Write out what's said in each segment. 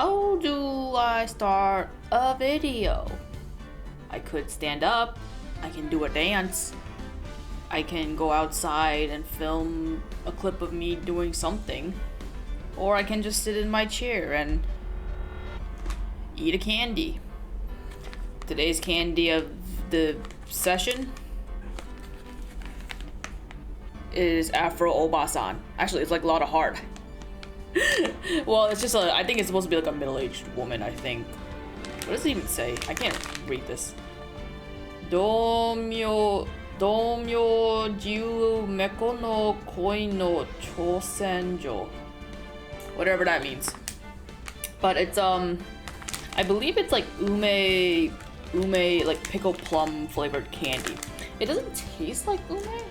How do I start a video? I could stand up, I can do a dance, I can go outside and film a clip of me doing something, or I can just sit in my chair and eat a candy. Today's candy of the session is Afro Obasan. Actually, it's like a lot of heart. Well, it's just I think it's supposed to be like a middle-aged woman, I think. What does it even say? I can't read this. Domyo jiu meko no koi no chosenjo. Whatever that means. But it's I believe it's like ume like pickled plum flavored candy. It doesn't taste like ume.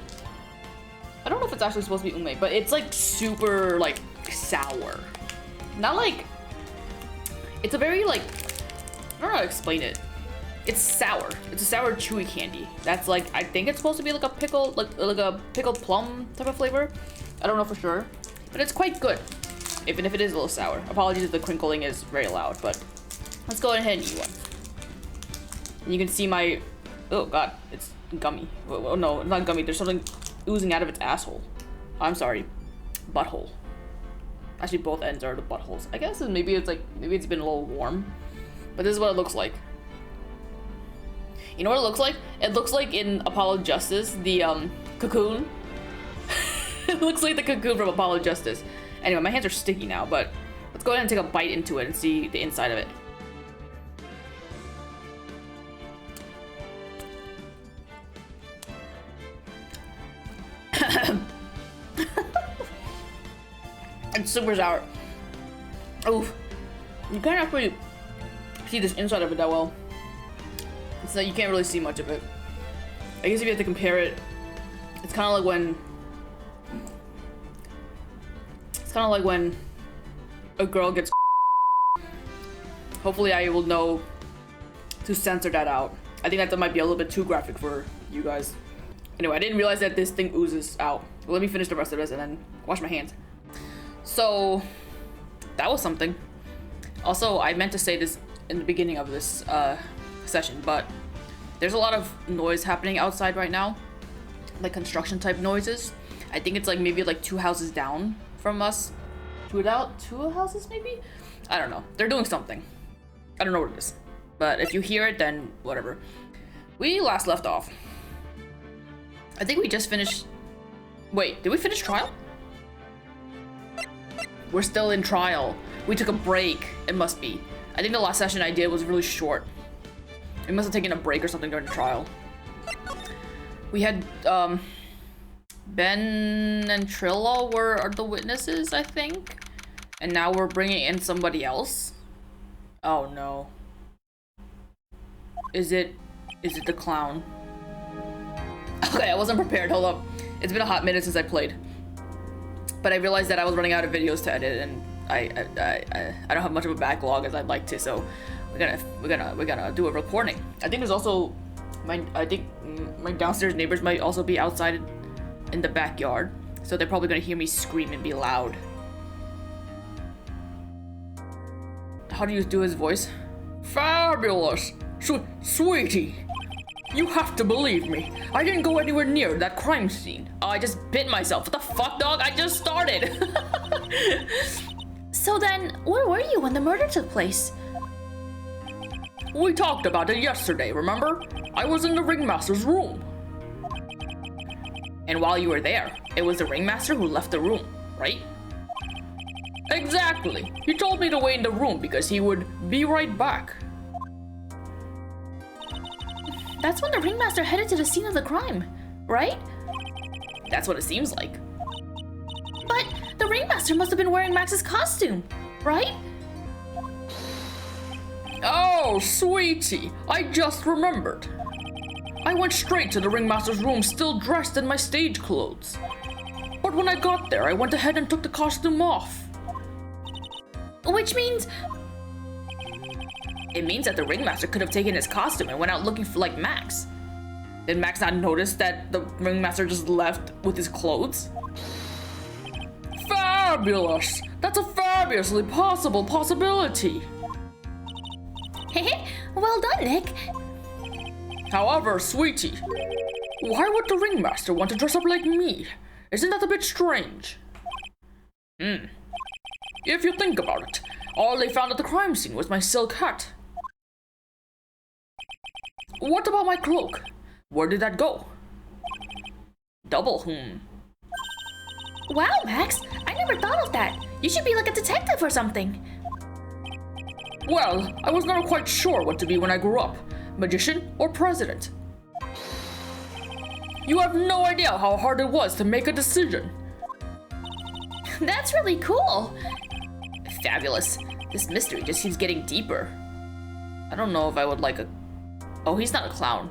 I don't know if it's actually supposed to be ume, but it's like super like sour. Not like, it's a very like, I don't know how to explain it. It's sour. It's a sour chewy candy. That's like, I think it's supposed to be like a pickle, like a pickled plum type of flavor. I don't know for sure, but it's quite good. Even if it is a little sour. Apologies if the crinkling is very loud, but let's go ahead and eat one. And you can see my, oh god, it's gummy. Oh no, it's not gummy. There's something oozing out of its asshole. I'm sorry, butthole. Actually, both ends are the buttholes. I guess maybe it's like, maybe it's been a little warm, but this is what it looks like. You know what it looks like? It looks like in Apollo Justice, the cocoon. It looks like the cocoon from Apollo Justice. Anyway, my hands are sticky now, but let's go ahead and take a bite into it and see the inside of it. It's super sour. Oof. You can't actually see this inside of it that well. So you can't really see much of it. I guess if you have to compare it, it's kind of like when a girl gets. Hopefully I will know to censor that out. I think that might be a little bit too graphic for you guys. Anyway, I didn't realize that this thing oozes out. Well, let me finish the rest of this and then wash my hands. So that was something. Also, I meant to say this in the beginning of this session, but there's a lot of noise happening outside right now, like construction type noises. I think it's like maybe like 2 houses down from us. Two houses maybe? I don't know. They're doing something. I don't know what it is. But if you hear it, then whatever. We last left off. I think we just finished. Wait, did we finish trial? We're still in trial. We took a break, it must be. I think the last session I did was really short. We must have taken a break or something during the trial. We had, Ben and Trilla are the witnesses, I think. And now we're bringing in somebody else. Oh no. Is it the clown? Okay, I wasn't prepared, hold up. It's been a hot minute since I played. But I realized that I was running out of videos to edit, and I don't have much of a backlog as I'd like to, so we're gonna do a recording. I think there's also my downstairs neighbors might also be outside in the backyard, so they're probably gonna hear me scream and be loud. How do you do his voice? Fabulous, sweetie. You have to believe me. I didn't go anywhere near that crime scene. I just bit myself. What the fuck, dog? I just started. So then, where were you when the murder took place? We talked about it yesterday, remember? I was in the ringmaster's room. And while you were there, it was the ringmaster who left the room, right? Exactly. He told me to wait in the room because he would be right back. That's when the ringmaster headed to the scene of the crime, right? That's what it seems like. But the ringmaster must have been wearing Max's costume, right? Oh, sweetie, I just remembered. I went straight to the ringmaster's room still dressed in my stage clothes. But when I got there, I went ahead and took the costume off. Which means... It means that the ringmaster could have taken his costume and went out looking for like Max. Did Max not notice that the ringmaster just left with his clothes? fabulous! That's a fabulously possible possibility! Hehe, well done, Nick. However, sweetie, why would the ringmaster want to dress up like me? Isn't that a bit strange? If you think about it, all they found at the crime scene was my silk hat. What about my cloak? Where did that go? Double. Wow, Max, I never thought of that. You should be like a detective or something. Well, I was never quite sure what to be when I grew up. Magician or president? You have no idea how hard it was to make a decision. That's really cool. Fabulous. This mystery just keeps getting deeper. I don't know if I would like a... Oh, he's not a clown.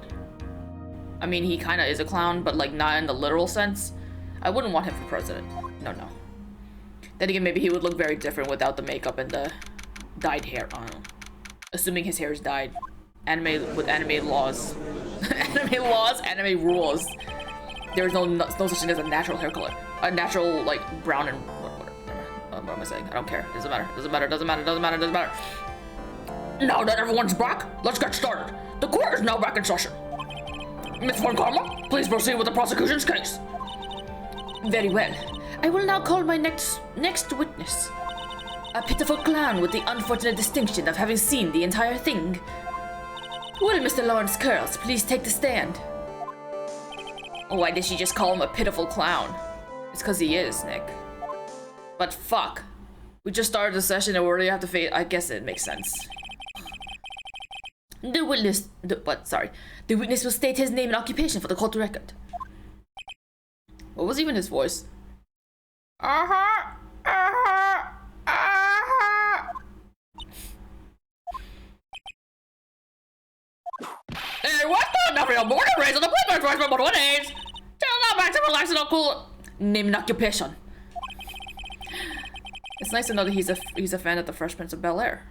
I mean, he kind of is a clown, but like not in the literal sense. I wouldn't want him for president. No. Then again, maybe he would look very different without the makeup and the dyed hair. I don't know. Assuming his hair is dyed. Anime with anime laws. Anime laws, anime rules. There's no such thing as a natural hair color. A natural, like, brown and... What am I saying? I don't care. Doesn't matter. Now that everyone's back, let's get started. The court is now back in session. Miss Von Karma, please proceed with the prosecution's case. Very well. I will now call my next witness. A pitiful clown with the unfortunate distinction of having seen the entire thing. Will Mr. Lawrence Curls please take the stand? Why did she just call him a pitiful clown? It's because he is, Nick. But fuck. We just started the session and we already have to face. I guess it makes sense. The witness will state his name and occupation for the court record. What was even his voice? Hey, what the real morning rays on the playground for about 1 days? Tell not back to relax and cool. Name and occupation. It's nice to know that he's a fan of the Fresh Prince of Bel-Air.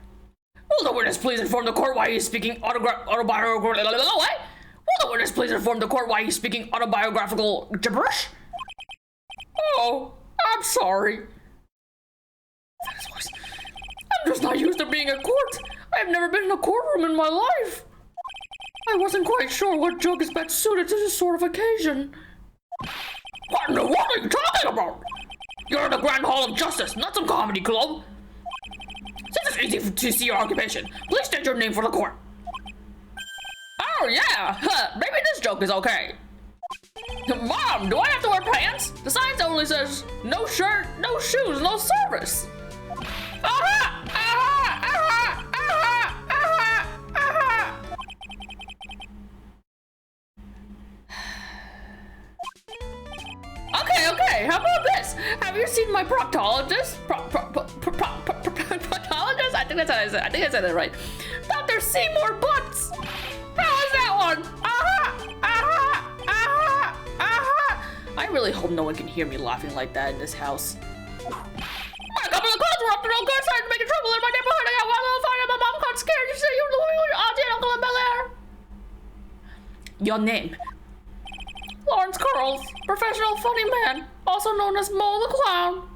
Will the witness please inform the court why he's speaking autobiographical? What? Will the witness please inform the court why he's speaking autobiographical gibberish? Oh, I'm sorry. I'm just not used to being at court. I've never been in a courtroom in my life. I wasn't quite sure what joke is best suited to this sort of occasion. What in the world are you talking about? You're in the Grand Hall of Justice, not some comedy club. Since it's easy to see your occupation, please state your name for the court. Oh yeah, maybe this joke is okay. Mom, do I have to wear pants? The sign only says, no shirt, no shoes, no service. Okay, how about this? Have you seen my proctologist? Proctologist? I think I said it right. Dr. Seymour Butts. How is that one? I really hope no one can hear me laughing like that in this house. My couple of calls were up to no good side making trouble in my neighborhood. I got one little fight and my mom got scared. You say you're your auntie and uncle in Bel-Air. Your name? Lawrence Curls, professional funny man, also known as Mo the Clown.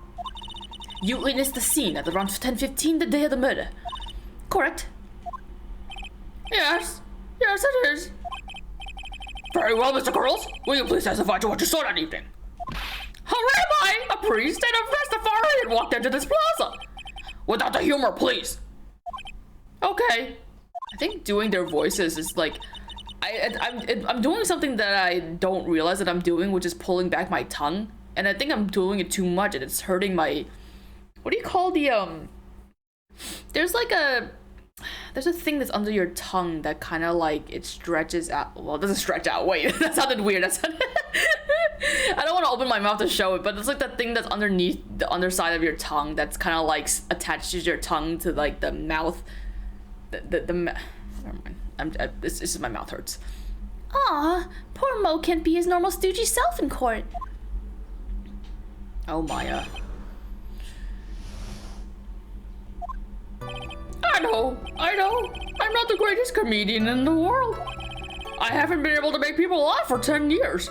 You witnessed the scene at around 10:15 the day of the murder, correct? Yes, it is. Very well, Mr. Curls. Will you please testify to what you saw that evening? How am I, a priest and a Rastafarian, walked into this plaza? Without the humor, please. Okay. I think doing their voices is like... I'm doing something that I don't realize that I'm doing, which is pulling back my tongue. And I think I'm doing it too much and it's hurting my... What do you call the, There's a thing that's under your tongue that kind of like, it stretches out. Well, it doesn't stretch out. Wait, that sounded weird. I don't want to open my mouth to show it, but it's like that thing that's underneath the underside of your tongue that's kind of like attaches your tongue to like the mouth. Never mind. It's just my mouth hurts. Aw, poor Mo can't be his normal stoogey self in court. Oh, Maya. I know. I'm not the greatest comedian in the world. I haven't been able to make people laugh for 10 years.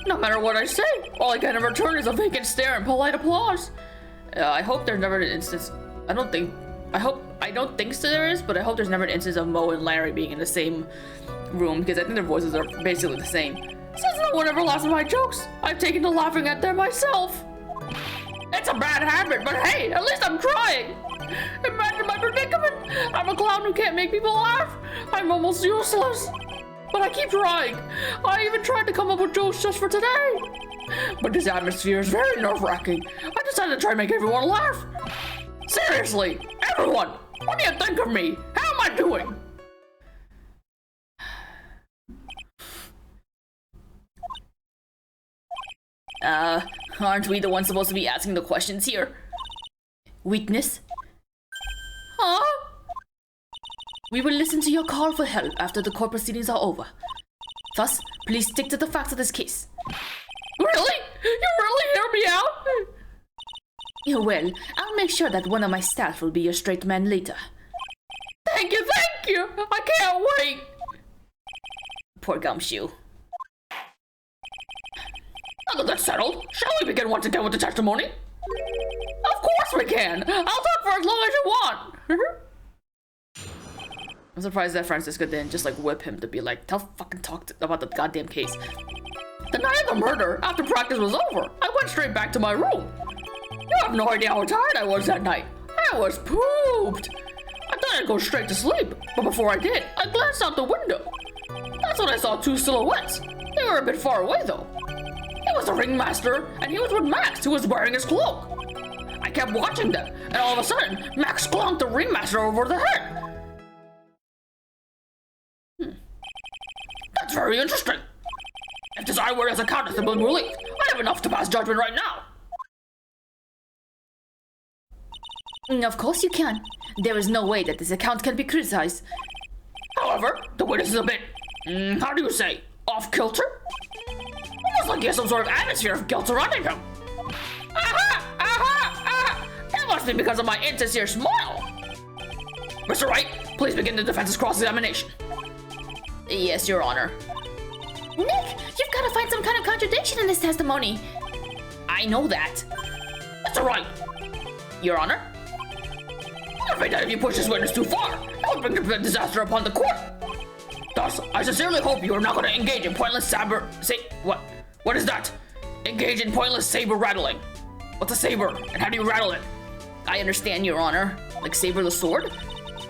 No matter what I say, all I get in return is a vacant stare and polite applause. I hope there's never an instance. I don't think so there is, but I hope there's never an instance of Mo and Larry being in the same room, because I think their voices are basically the same. Since no one ever laughs at my jokes, I've taken to laughing at them myself. It's a bad habit, but hey, at least I'm trying. Imagine my predicament. I'm a clown who can't make people laugh. I'm almost useless. But I keep trying. I even tried to come up with jokes just for today. But this atmosphere is very nerve-wracking. I decided to try and make everyone laugh. Seriously, everyone, what do you think of me? How am I doing? Aren't we the ones supposed to be asking the questions here? Weakness? Huh? We will listen to your call for help after the court proceedings are over. Thus, please stick to the facts of this case. Really? You really hear me out? Well, I'll make sure that one of my staff will be your straight man later. Thank you! I can't wait! Poor Gumshoe. Now that that's settled, shall we begin once again with the testimony? Of course we can! I'll talk for as long as you want! I'm surprised that Francisco didn't just like whip him to be like, fucking talk about the goddamn case. The night of the murder, after practice was over, I went straight back to my room. You have no idea how tired I was that night. I was pooped. I thought I'd go straight to sleep, but before I did, I glanced out the window. That's when I saw two silhouettes. They were a bit far away though. It was the ringmaster, and he was with Max, who was wearing his cloak. I kept watching them, and all of a sudden, Max clonked the ringmaster over the head. That's very interesting. If this eyewitness account is to be believed, I have enough to pass judgment right now. Of course you can. There is no way that this account can be criticized. However, the witness is a bit, how do you say, off-kilter? Almost like he has some sort of atmosphere of guilt surrounding him. That must be because of my insincere smile. Mr. Wright, please begin the defense's cross-examination. Yes, Your Honor. Nick, you've got to find some kind of contradiction in this testimony. I know that. Mr. Wright. Your Honor? I'm afraid that if you push this witness too far, it would bring a disaster upon the court. Thus, I sincerely hope you are not going to engage in pointless What is that? Engage in pointless saber rattling. What's a saber, and how do you rattle it? I understand, Your Honor. Like saber the sword?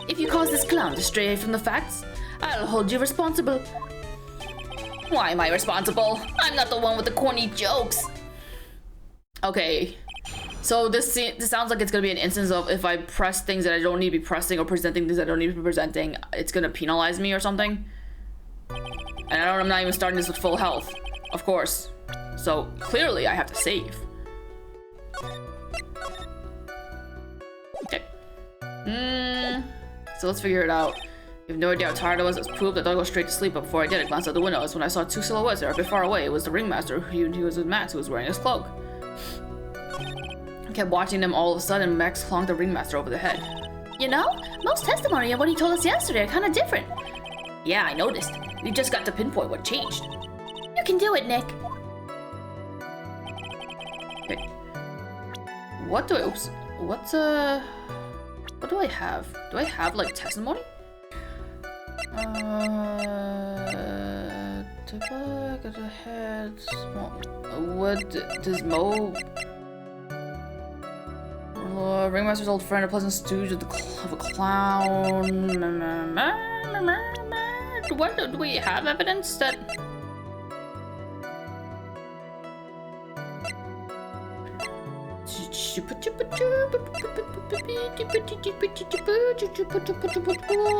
If you cause this clown to stray from the facts, I'll hold you responsible. Why am I responsible? I'm not the one with the corny jokes. Okay. So this sounds like it's gonna be an instance of if I press things that I don't need to be pressing or presenting things I don't need to be presenting, it's gonna penalize me or something. And I'm not even starting this with full health, of course. So clearly I have to save. Okay. So let's figure it out. You have no idea how tired I was. I was pooped. I thought I'd go straight to sleep, but before I did, I glanced out the window. That's when I saw two silhouettes that were a bit far away. It was the ringmaster. He was with Max, who was wearing his cloak. I kept watching them. All of a sudden, Max clonked the ringmaster over the head. You know, Mo's testimony and what he told us yesterday are kind of different. Yeah, I noticed. We just got to pinpoint what changed. You can do it, Nick. Okay. What do I have? Do I have, like, testimony? Got a head. What does Mo? Ringmaster's old friend, a pleasant stooge of a clown. What do we have evidence that?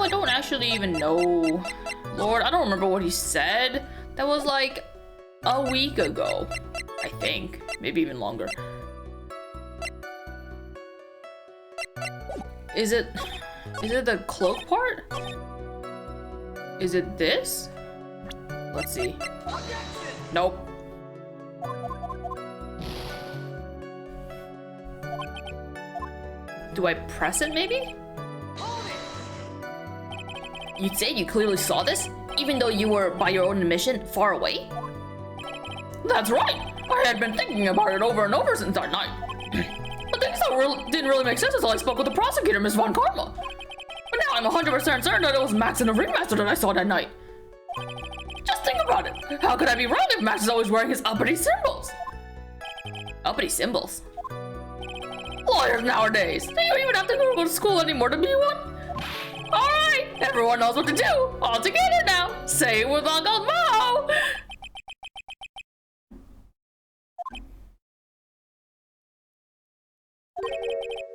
I don't actually even know. Lord, I don't remember what he said. That was like a week ago, I think. Maybe even longer. Is it the cloak part? Is it this? Let's see. Nope. Do I press it, maybe? You'd say you clearly saw this, even though you were, by your own admission, far away? That's right. I had been thinking about it over and over since that night. But things didn't really make sense until I spoke with the prosecutor, Miss Von Karma. But now I'm 100% certain that it was Max and the Ringmaster that I saw that night. Just think about it. How could I be wrong if Max is always wearing his uppity symbols? Uppity symbols? Lawyers nowadays, do you even have to go to school anymore to be one? Alright, everyone knows what to do. All together now. Say it with Uncle Mo.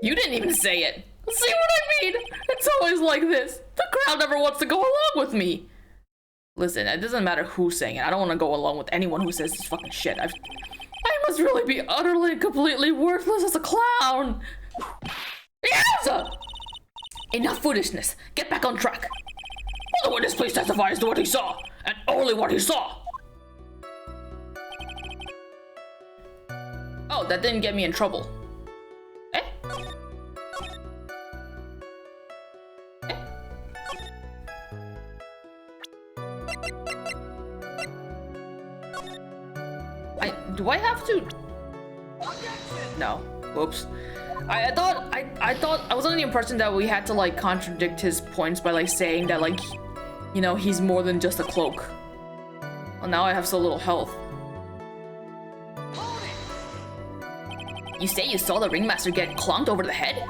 You didn't even say it. See what I mean? It's always like this. The crowd never wants to go along with me. Listen, it doesn't matter who's saying it. I don't want to go along with anyone who says this fucking shit. I must really be utterly, completely worthless as a clown. Yes! Enough foolishness. Get back on track. Will the witness please testify as to what he saw, and only what he saw? Oh, that didn't get me in trouble. Eh? Do I have to? No. Whoops. I thought I was under the impression that we had to like contradict his points by like saying that like, you know, he's more than just a cloak. Well, now I have so little health. You say you saw the Ringmaster get clonked over the head?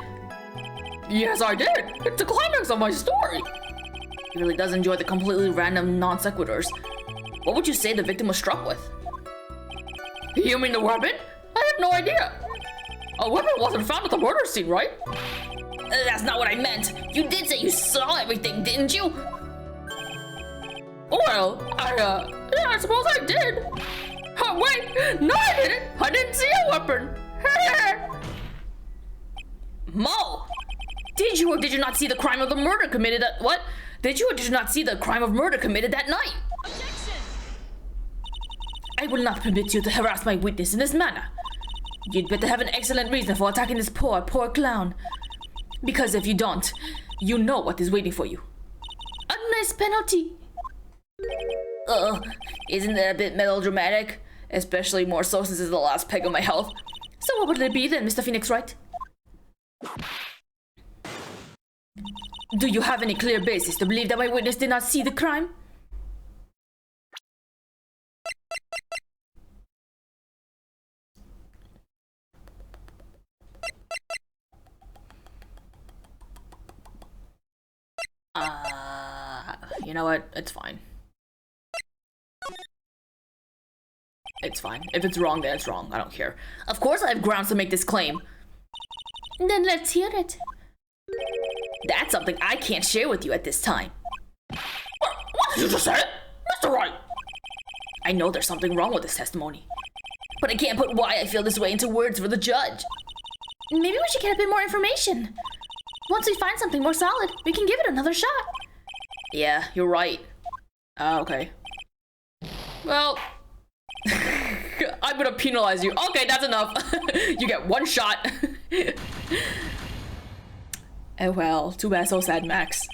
Yes, I did. It's the climax of my story. He really does enjoy the completely random non sequiturs. What would you say the victim was struck with? You mean the weapon? I have no idea. A weapon wasn't found at the murder scene, right? That's not what I meant. You did say you saw everything, didn't you? Well, yeah, I suppose I did. Oh, wait, no I didn't. I didn't see a weapon. Mo, did you or did you not see the crime of the murder committed at, what? Did you or did you not see the crime of murder committed that night? Objection! I will not permit you to harass my witness in this manner. You'd better have an excellent reason for attacking this poor clown. Because if you don't, you know what is waiting for you. A nice penalty. Isn't that a bit melodramatic? Especially more so since it's the last peg of my health. So what would it be then, Mr. Phoenix Wright? Do you have any clear basis to believe that my witness did not see the crime? You know what? It's fine. It's fine. If it's wrong, then it's wrong. I don't care. Of course I have grounds to make this claim. Then let's hear it. That's something I can't share with you at this time. What did you just say? Mr. Wright! I know there's something wrong with this testimony, but I can't put why I feel this way into words for the judge. Maybe we should get a bit more information. Once we find something more solid, we can give it another shot. Yeah, you're right. Okay. Well, I'm gonna penalize you. Okay, that's enough. You get one shot. Oh well, too bad, so sad, Max.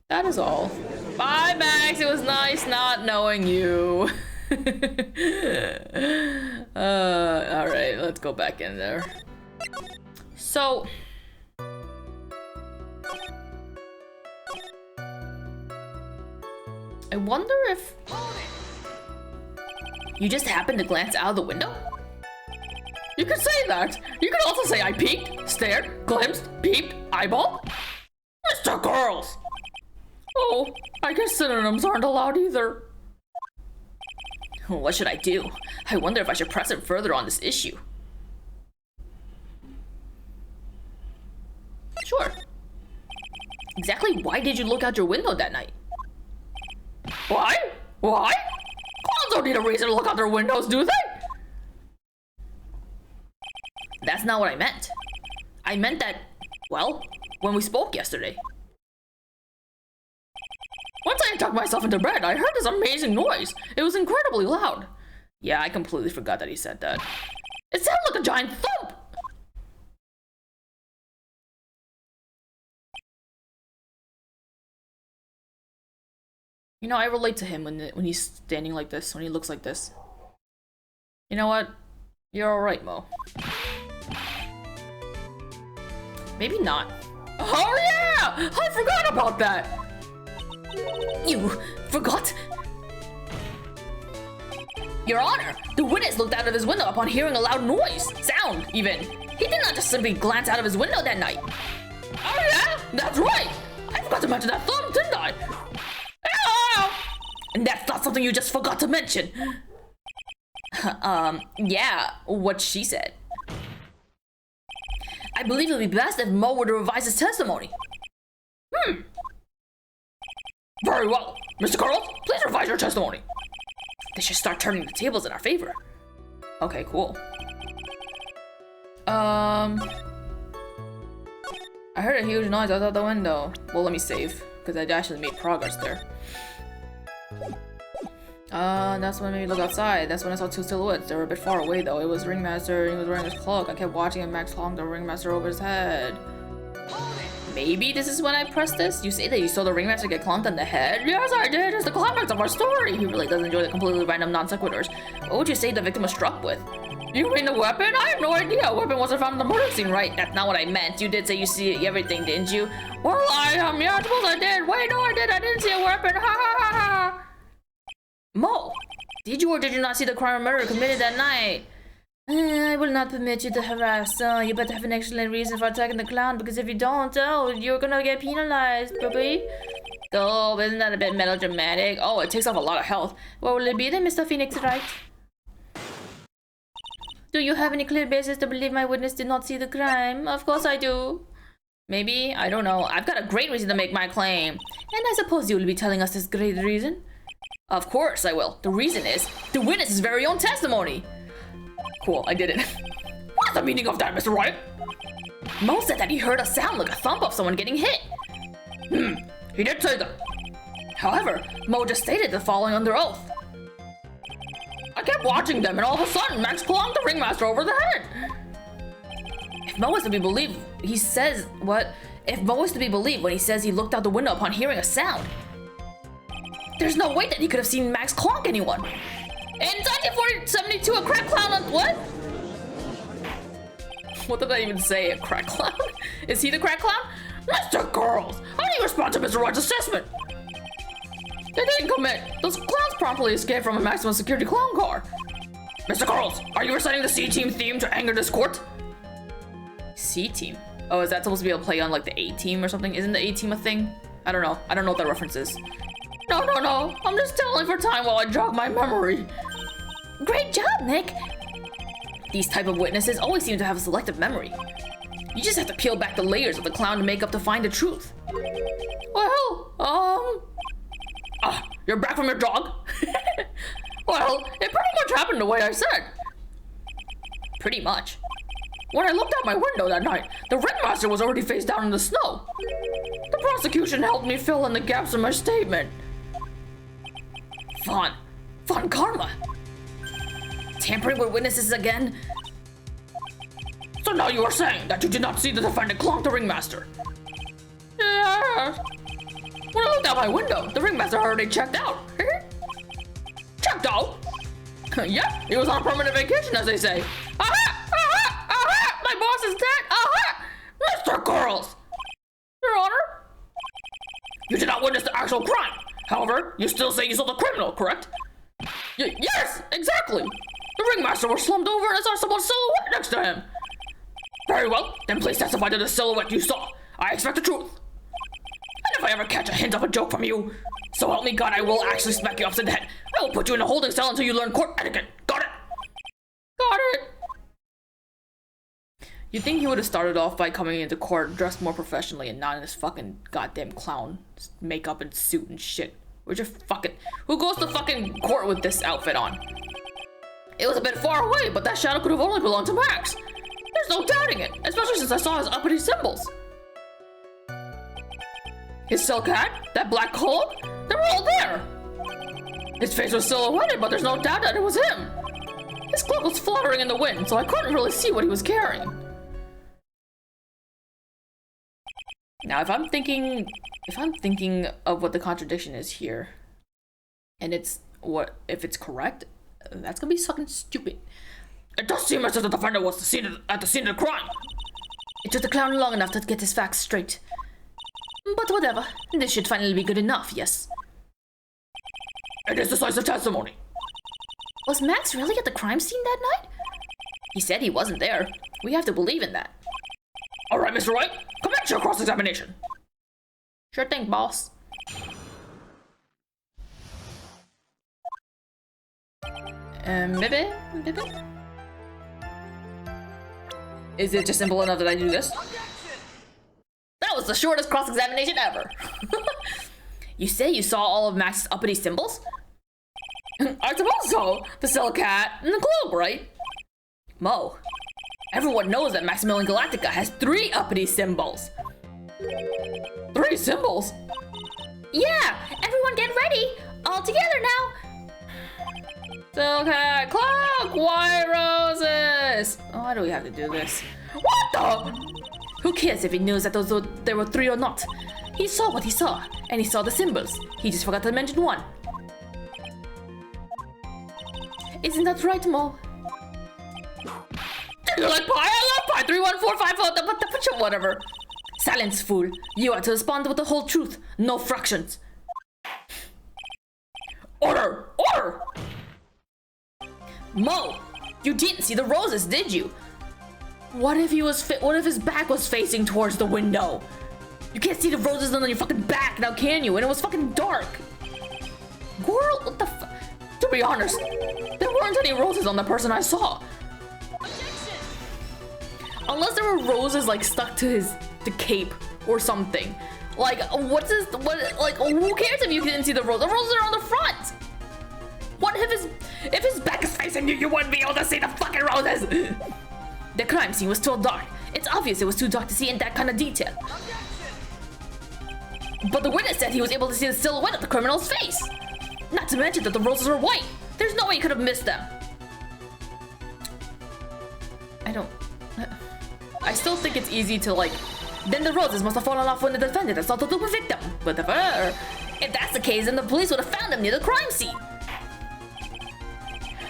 That is all. Bye, Max. It was nice not knowing you. Alright, let's go back in there. So... I wonder if... You just happened to glance out of the window? You could say that. You could also say I peeked, stared, glimpsed, peeped, eyeballed. Mr. Girls! Oh, I guess synonyms aren't allowed either. What should I do? I wonder if I should press it further on this issue. Sure. Exactly why did you look out your window that night? Why? Why? Clowns don't need a reason to look out their windows, do they? That's not what I meant. I meant that, well, when we spoke yesterday. Once I tucked myself into bed, I heard this amazing noise. It was incredibly loud. Yeah, I completely forgot that he said that. It sounded like a giant thump. You know, I relate to him when he's standing like this, when he looks like this. You know what? You're alright, Mo. Maybe not. Oh yeah! I forgot about that! You forgot? Your Honor, the witness looked out of his window upon hearing a loud noise, sound even. He did not just simply glance out of his window that night. Oh yeah? That's right! I forgot to mention that thumb, didn't I? And that's not something you just forgot to mention. Yeah, what she said. I believe it would be best if Mo were to revise his testimony. Very well. Mr. Carl, please revise your testimony. They should start turning the tables in our favor. Okay, cool. I heard a huge noise outside the window. Well, let me save, because I actually made progress there. That's when I made me look outside. That's when I saw two silhouettes. They were a bit far away though. It was Ringmaster and he was wearing his cloak. I kept watching him. Max honked the Ringmaster over his head. Maybe this is when I pressed this? You say that you saw the Ringmaster get clonked on the head? Yes, I did. It's the climax of our story. He really does enjoy the completely random non sequiturs. What would you say the victim was struck with? You mean the weapon? I have no idea. A weapon wasn't found in the murder scene, right? That's not what I meant. You did say you see everything, didn't you? Well, yeah, I suppose I did. Wait, no, I did. I didn't see a weapon. Ha ha ha ha. Mo, did you or did you not see the crime or murder committed that night? I will not permit you to harass. You better have an excellent reason for attacking the clown, because if you don't, you're gonna get penalized, baby. Oh, isn't that a bit melodramatic? Oh, it takes off a lot of health. What will it be then, Mr. Phoenix, right? Do you have any clear basis to believe my witness did not see the crime? Of course I do. Maybe? I don't know. I've got a great reason to make my claim. And I suppose you will be telling us this great reason? Of course I will. The reason is the witness's very own testimony. Cool, I did it. What's the meaning of that, Mr. Wright? Mo said that he heard a sound like a thump of someone getting hit. He did say that. However, Mo just stated the following under oath. I kept watching them and all of a sudden Max clonked the Ringmaster over the head. If Mo is to be believed, he says what? If Mo is to be believed when he says he looked out the window upon hearing a sound, there's no way that he could have seen Max clonk anyone. In 1972, a crack clown on what? What did I even say? A crack clown? Is he the crack clown? Mr. Girls, how do you respond to Mr. Wright's assessment? They didn't commit. Those clowns promptly escaped from a maximum security clown car. Mr. Girls, are you reciting the C-Team theme to anger this court? C-Team? Oh, is that supposed to be a play on like the A-Team or something? Isn't the A-Team a thing? I don't know. I don't know what that reference is. No. I'm just telling for time while I jog my memory. Great job, Nick. These type of witnesses always seem to have a selective memory. You just have to peel back the layers of the clown to make up to find the truth. Well, you're back from your jog? Well, it pretty much happened the way I said. Pretty much. When I looked out my window that night, the Ringmaster was already face down in the snow. The prosecution helped me fill in the gaps in my statement. Fun karma. Tampering with witnesses again? So now you are saying that you did not see the defendant clonk the Ringmaster? Yes. When I looked out my window, the Ringmaster already checked out. Checked out? Yep, he was on a permanent vacation, as they say. My boss is dead. Mr. Girls. Your Honor? You did not witness the actual crime. However, you still say you saw the criminal, correct? Yes, exactly. The Ringmaster was slumped over and I saw someone's silhouette next to him. Very well, then please testify to the silhouette you saw. I expect the truth. And if I ever catch a hint of a joke from you, so help me God, I will actually smack you upside the head. I will put you in a holding cell until you learn court etiquette. Got it? Got it. You'd think he would have started off by coming into court dressed more professionally and not in his fucking goddamn clown makeup and suit and shit. We're just fucking... Who goes to fucking court with this outfit on? It was a bit far away, but that shadow could have only belonged to Max. There's no doubting it, especially since I saw his uppity symbols. His silk hat, that black cloak, they were all there. His face was silhouetted, but there's no doubt that it was him. His cloak was fluttering in the wind, so I couldn't really see what he was carrying. Now, if I'm thinking of what the contradiction is here, And it's what if it's correct? That's gonna be fucking stupid. It does seem as if the defendant was at the scene of the crime. It took the clown long enough to get his facts straight. But whatever, this should finally be good enough, yes. It is decisive testimony. Was Max really at the crime scene that night? He said he wasn't there. We have to believe in that. All right, Mr. White, commence your cross-examination. Sure thing, boss. Maybe? Is it just simple enough that I do this? That was the shortest cross-examination ever. You say you saw all of Max's uppity symbols? I suppose so. The cell cat and the globe, right? Mo, everyone knows that Maximilian Galactica has 3 uppity symbols. 3 symbols? Yeah, everyone get ready. All together now. Cell cat, clock, white roses. Why do we have to do this? What the? Who cares if he knows that there were 3 or not? He saw what he saw, and he saw the symbols. He just forgot to mention one. Isn't that right, Mo? You like pie? I love pie. 3, 1, 4, 5, 4, whatever. Silence, fool. You are to respond with the whole truth, no fractions. Order! Order! Mo, you didn't see the roses, did you? What if his back was facing towards the window? You can't see the roses on your fucking back now, can you? And it was fucking dark. Girl, what the fuck? To be honest, there weren't any roses on the person I saw. Objection! Unless there were roses like stuck to the cape or something. Like, who cares if you didn't see the roses? The roses are on the front. What if his back is facing you, you wouldn't be able to see the fucking roses. The crime scene was too dark. It's obvious it was too dark to see in that kind of detail. But the witness said he was able to see the silhouette of the criminal's face. Not to mention that the roses were white. There's no way he could have missed them. I still think it's easy to then the roses must have fallen off when the defendant assaulted the victim. But if that's the case, then the police would have found them near the crime scene.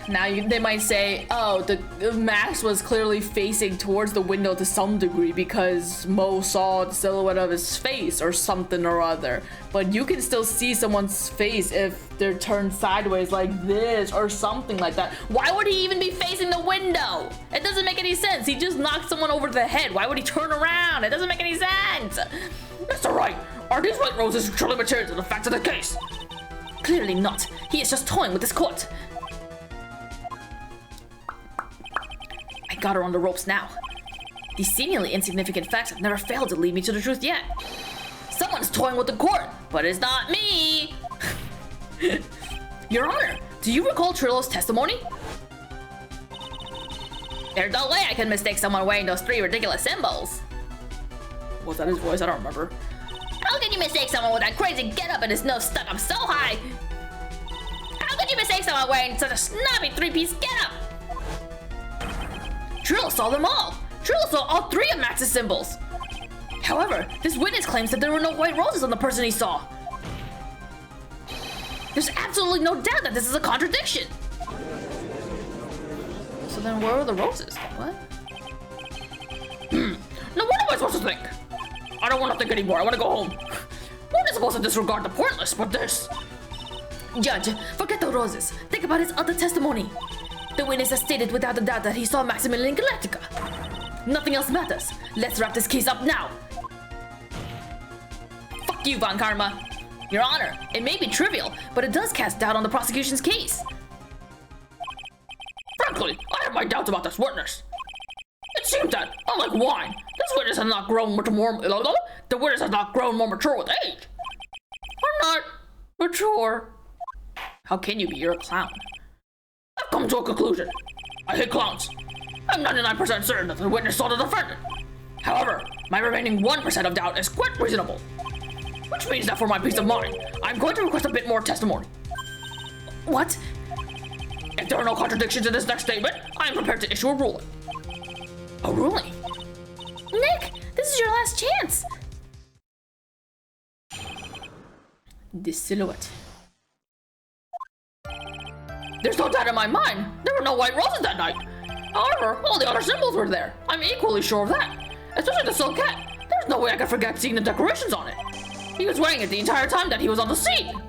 Now they might say, oh, the Max was clearly facing towards the window to some degree because Mo saw the silhouette of his face or something or other. But you can still see someone's face if they're turned sideways like this or something like that. Why would he even be facing the window? It doesn't make any sense. He just knocked someone over the head. Why would he turn around? It doesn't make any sense. Mr. Wright, are these white roses truly material to the facts of the case? Clearly not. He is just toying with this court. I got her on the ropes now. These seemingly insignificant facts have never failed to lead me to the truth yet. Someone's toying with the court, but it's not me. Your Honor, do you recall Trillo's testimony? There's no way I could mistake someone wearing those 3 ridiculous symbols. Was that his voice? I don't remember. How can you mistake someone with that crazy getup and his nose stuck up so high? How could you mistake someone wearing such a snobby 3-piece getup? Trillo saw them all. Trillo saw all 3 of Max's symbols. However, this witness claims that there were no white roses on the person he saw. There's absolutely no doubt that this is a contradiction. So then where are the roses? What? Now what am I supposed to think? I don't want to think anymore. I want to go home. One is supposed to disregard the pointless, but this... Judge, forget the roses. Think about his other testimony. The witness has stated without a doubt that he saw Maximilian Galactica. Nothing else matters. Let's wrap this case up now. Fuck you, Von Karma. Your Honor, it may be trivial, but it does cast doubt on the prosecution's case. Frankly, I have my doubts about this witness. It seems that, unlike wine, this witness has not grown much more. The witness has not grown more mature with age. I'm not mature. How can you be? You're a clown. I've come to a conclusion. I hate clowns. I'm 99% certain that the witness saw the defendant. However, my remaining 1% of doubt is quite reasonable. Which means that for my peace of mind, I'm going to request a bit more testimony. What? If there are no contradictions in this next statement, I am prepared to issue a ruling. A ruling? Nick, this is your last chance. This silhouette. There's no doubt in my mind. There were no white roses that night. However, all the other symbols were there. I'm equally sure of that. Especially the silk hat. There's no way I could forget seeing the decorations on it. He was wearing it the entire time that he was on the scene.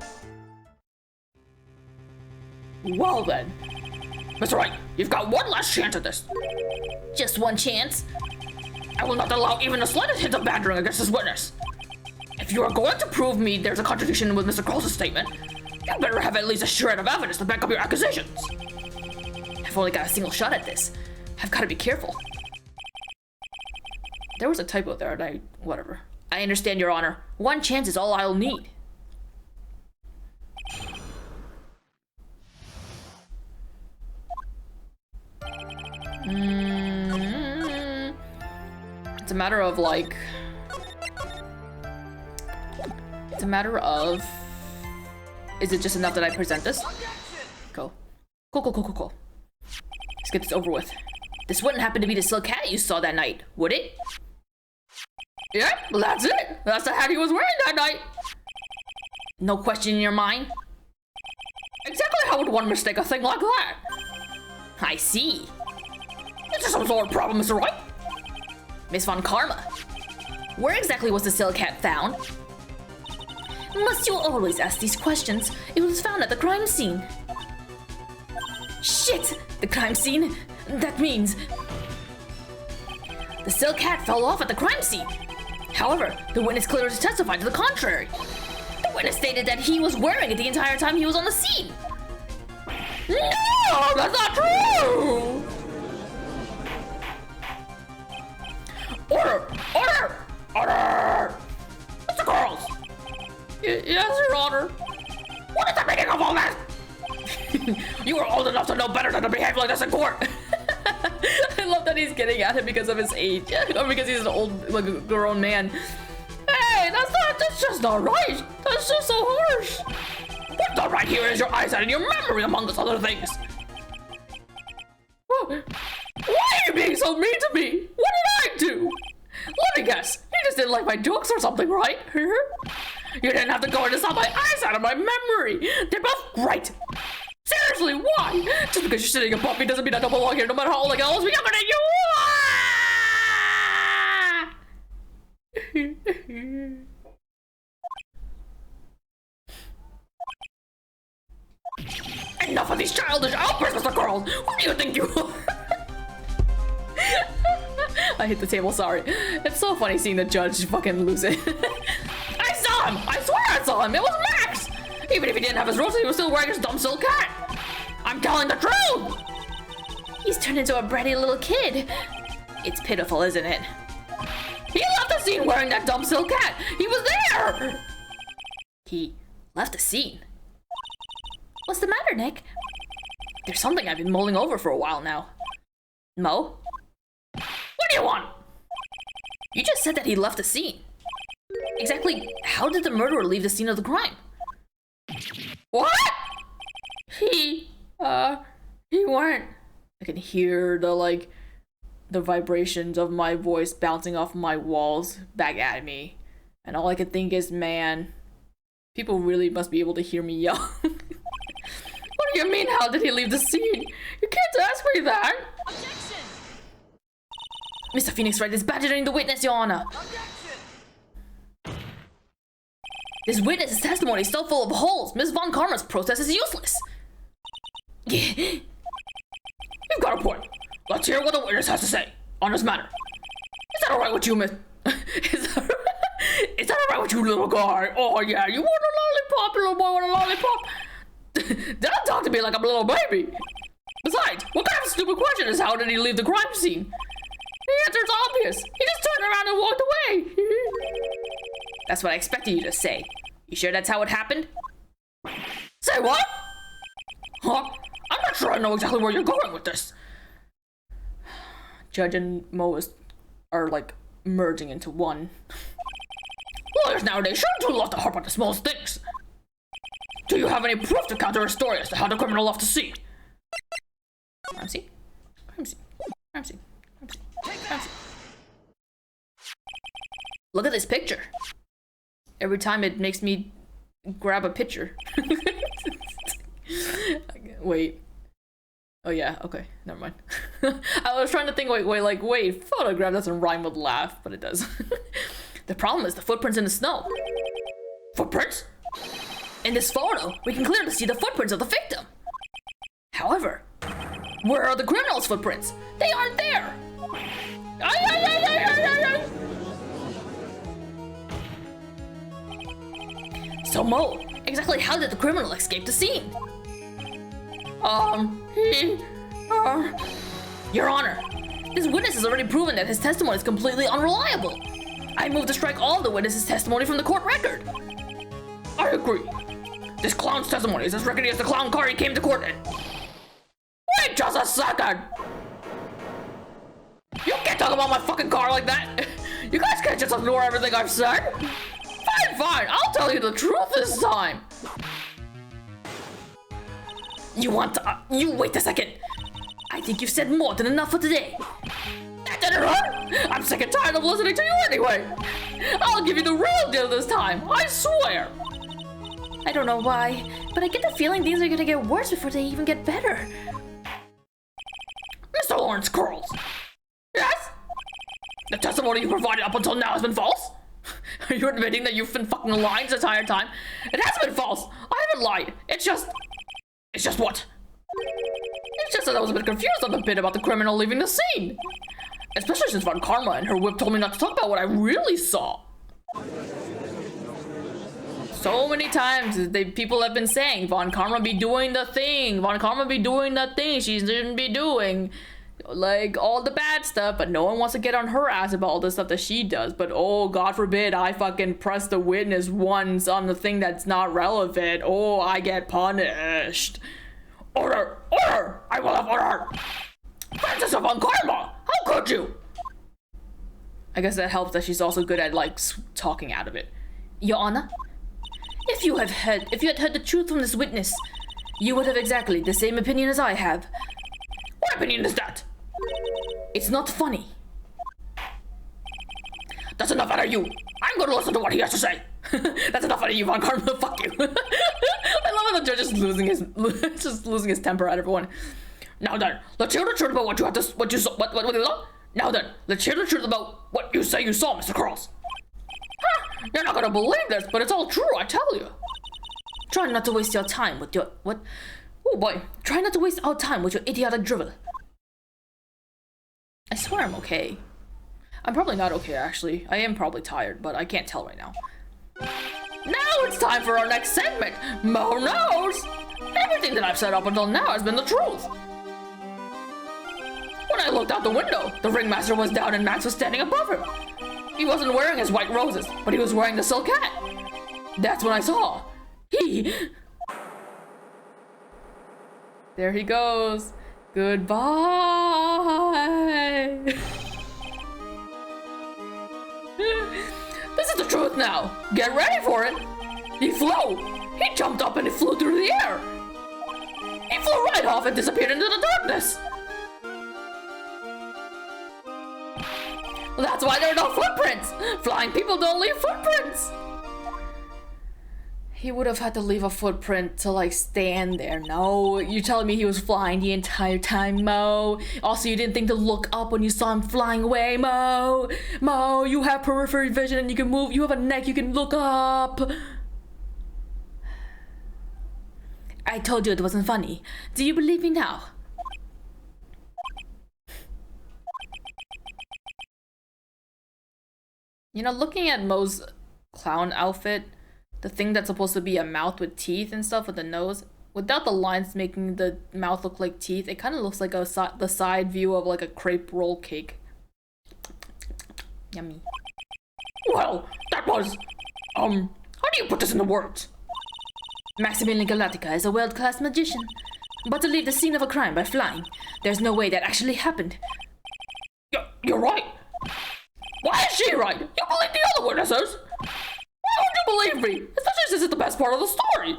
Well then. Mr. Wright, you've got one last chance at this. Just one chance? I will not allow even the slightest hint of badgering against this witness. If you are going to prove me there's a contradiction with Mr. Krall's statement, you better have at least a shred of evidence to back up your accusations. I've only got a single shot at this. I've got to be careful. There was a typo there, and whatever. I understand, Your Honor. One chance is all I'll need. It's a matter of like... It's a matter of... Is it just enough that I present this? Cool. Cool. Let's get this over with. This wouldn't happen to be the silk hat you saw that night, would it? Yeah, that's it. That's the hat he was wearing that night. No question in your mind? Exactly how would one mistake a thing like that? I see. Is there some sort of problem, Mr. Wright? Miss Von Karma, where exactly was the silk hat found? Must you always ask these questions? It was found at the crime scene. Shit! The crime scene? That means... The silk hat fell off at the crime scene. However, the witness clearly testified to the contrary. The witness stated that he was wearing it the entire time he was on the scene. No, that's not true! Order! Mr. Girls! Yes, Your Honor. What is the meaning of all that? You are old enough to know better than to behave like this in court. I love that he's getting at him because of his age, or because he's an old, like, grown man. Hey, that's just not right. That's just so harsh. What's not right here is your eyesight and your memory, among other things. Why are you being so mean to me? What did I do? Let me guess. You just didn't like my jokes or something, right? You didn't have to go into some my eyesight or my memory. They're both great. Seriously, why? Just because you're sitting above me doesn't mean I don't belong here, no matter how old I get. I'll always be younger than you. Enough of these childish outbursts, Mr. Carl. Who do you think you are? I hit the table, sorry. It's so funny seeing the judge fucking lose it. I saw him! I swear I saw him! It was Max! Even if he didn't have his roses, he was still wearing his dumb silk hat! I'm telling the truth! He's turned into a bratty little kid. It's pitiful, isn't it? He left the scene wearing that dumb silk hat! He was there! He left the scene? What's the matter, Nick? There's something I've been mulling over for a while now. Mo? What do you want? You just said that he left the scene. Exactly how did the murderer leave the scene of the crime? What? He weren't. I can hear the vibrations of my voice bouncing off my walls back at me. And all I can think is, man, people really must be able to hear me yell. What do you mean, how did he leave the scene? You can't ask me that! Objection! Mr. Phoenix Wright is badgering the witness, Your Honor! Objection! This witness's testimony is still full of holes. Ms. Von Karma's process is useless. You've got a point. Let's hear what the witness has to say on this matter. Is that alright with you, Miss? Is that alright with you, little guy? Oh yeah, you want a lollipop, little boy, want a lollipop? Don't talk to me like I'm a little baby. Besides, what kind of stupid question is how did he leave the crime scene? The answer's obvious. He just turned around and walked away. That's what I expected you to say. You sure that's how it happened? Say what? Huh? I'm not sure I know exactly where you're going with this. Judge and Mo are like merging into one. Lawyers nowadays sure do love to harp on the smallest things. Do you have any proof to counter her story as to how the criminal left the scene? Crime scene? Crime scene? Crime scene? Crime scene? Look at this picture. Every time it makes me grab a picture. Wait. Oh yeah, okay, never mind. I was trying to think, wait, photograph doesn't rhyme with laugh, but it does. The problem is the footprints in the snow. Footprints? In this photo, we can clearly see the footprints of the victim. However, where are the criminal's footprints? They aren't there! So Mo, exactly how did the criminal escape the scene? Your Honor, this witness has already proven that his testimony is completely unreliable. I move to strike all the witness's testimony from the court record. I agree. This clown's testimony is as rickety as the clown car he came to court in. Wait just a second! You can't talk about my fucking car like that! You guys can't just ignore everything I've said! Fine, I'll tell you the truth this time! You want to- you wait a second! I think you've said more than enough for today! That didn't hurt! I'm sick and tired of listening to you anyway! I'll give you the real deal this time, I swear! I don't know why, but I get the feeling things are gonna get worse before they even get better. Mr. Lawrence Curls! Yes? The testimony you provided up until now has been false? Are you admitting that you've been fucking lying this entire time? It has been false! I haven't lied! It's just what? It's just that I was a bit confused on the bit about the criminal leaving the scene. Especially since Von Karma and her whip told me not to talk about what I really saw. So many times people have been saying Von Karma be doing the thing. Von Karma be doing the thing she shouldn't be doing. Like all the bad stuff, but no one wants to get on her ass about all the stuff that she does. But oh, God forbid I fucking press the witness once on the thing that's not relevant. Oh, I get punished. Order! Order! I will have order! Princess of Von Karma! How could you? I guess that helps that she's also good at like talking out of it. Your Honor, if you had heard the truth from this witness, you would have exactly the same opinion as I have. What opinion is that? It's not funny. That's enough out of you. I'm going to listen to what he has to say. That's enough out of you, Von Karma. Fuck you. I love how the judge is losing his temper at everyone. Now then, let's hear the truth about Now then, let's hear the truth about what you say you saw, Mr. Curls. You're not gonna believe this, but it's all true, I tell you. Try not to waste your time with your what? Oh boy, try not to waste our time with your idiotic drivel. I swear I'm okay. I'm probably not okay, actually. I am probably tired, but I can't tell right now. Now it's time for our next segment, Mo Knows! Everything that I've said up until now has been the truth. When I looked out the window, the ringmaster was down and Max was standing above him. He wasn't wearing his white roses, but he was wearing the silk hat. That's when I saw. There he goes. Goodbye. This is the truth now. Get ready for it. He flew. He jumped up and he flew through the air. He flew right off and disappeared into the darkness. That's why there are no footprints. Flying people don't leave footprints. He would have had to leave a footprint to like stand there. No, you're telling me he was flying the entire time, Mo. Also, you didn't think to look up when you saw him flying away, Mo. Mo, you have peripheral vision and you can move. You have a neck, you can look up. I told you it wasn't funny. Do you believe me now? You know, looking at Mo's clown outfit, the thing that's supposed to be a mouth with teeth and stuff with the nose, without the lines making the mouth look like teeth, it kind of looks like the side view of like a crepe roll cake. Yummy. Well, that was, how do you put this into words? Maximilian Galactica is a world-class magician, but to leave the scene of a crime by flying, there's no way that actually happened. You're right. Why is she right? You believe the other witnesses? Why would you believe me? Especially since it's the best part of the story.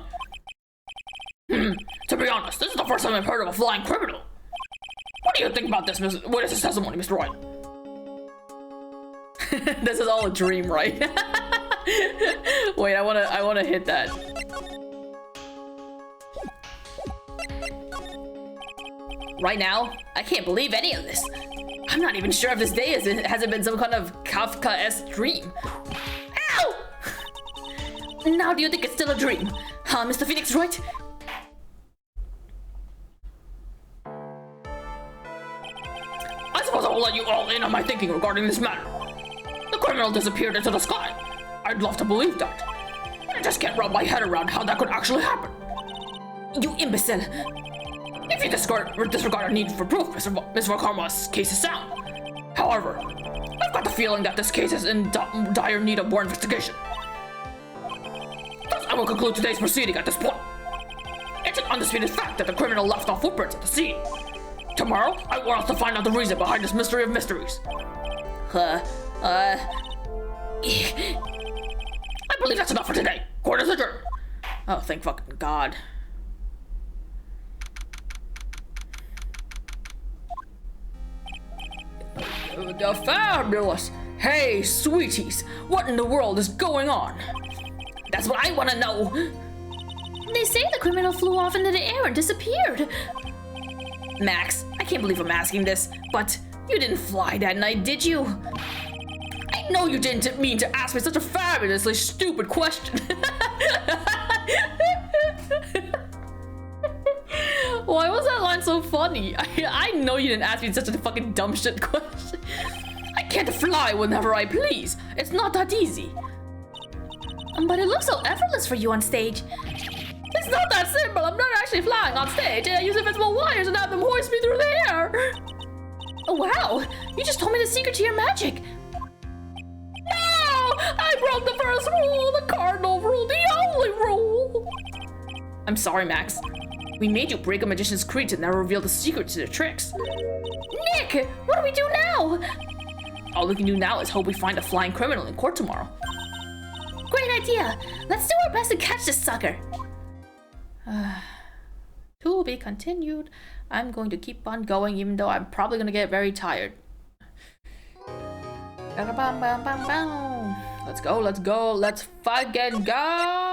To be honest, this is the first time I've heard of a flying criminal. What do you think about this witness's testimony, Mr. Wright? This is all a dream, right? Wait, I wanna hit that. Right now, I can't believe any of this. I'm not even sure if this day hasn't been some kind of Kafka-esque dream. Ow! Now do you think it's still a dream? Huh, Mr. Phoenix, right? I suppose I will let you all in on my thinking regarding this matter. The criminal disappeared into the sky. I'd love to believe that. I just can't wrap my head around how that could actually happen. You imbecile! If you disregard our need for proof, Ms. Vakarma's case is sound. However, I've got the feeling that this case is in dire need of more investigation. Thus, I will conclude today's proceeding at this point. It's an undisputed fact that the criminal left no footprints at the scene. Tomorrow, I want us to find out the reason behind this mystery of mysteries. I believe that's enough for today. Court is adjourned. Oh, thank fucking God. Fabulous! Hey, sweeties, what in the world is going on? That's what I want to know. They say the criminal flew off into the air and disappeared. Max, I can't believe I'm asking this, but you didn't fly that night, did you? I know you didn't mean to ask me such a fabulously stupid question. Why was that line so funny? I know you didn't ask me such a fucking dumb shit question. I can't fly whenever I please. It's not that easy. But it looks so effortless for you on stage. It's not that simple. I'm not actually flying on stage, and I use invisible wires and have them hoist me through the air. Oh, wow, you just told me the secret to your magic. No! I broke the first rule, the cardinal rule, the only rule. I'm sorry, Max. We made you break a magician's creed to never reveal the secret to their tricks. Nick, what do we do now? All we can do now is hope we find a flying criminal in court tomorrow. Great idea. Let's do our best to catch this sucker. To be continued. I'm going to keep on going even though I'm probably going to get very tired. Let's go, let's fucking go!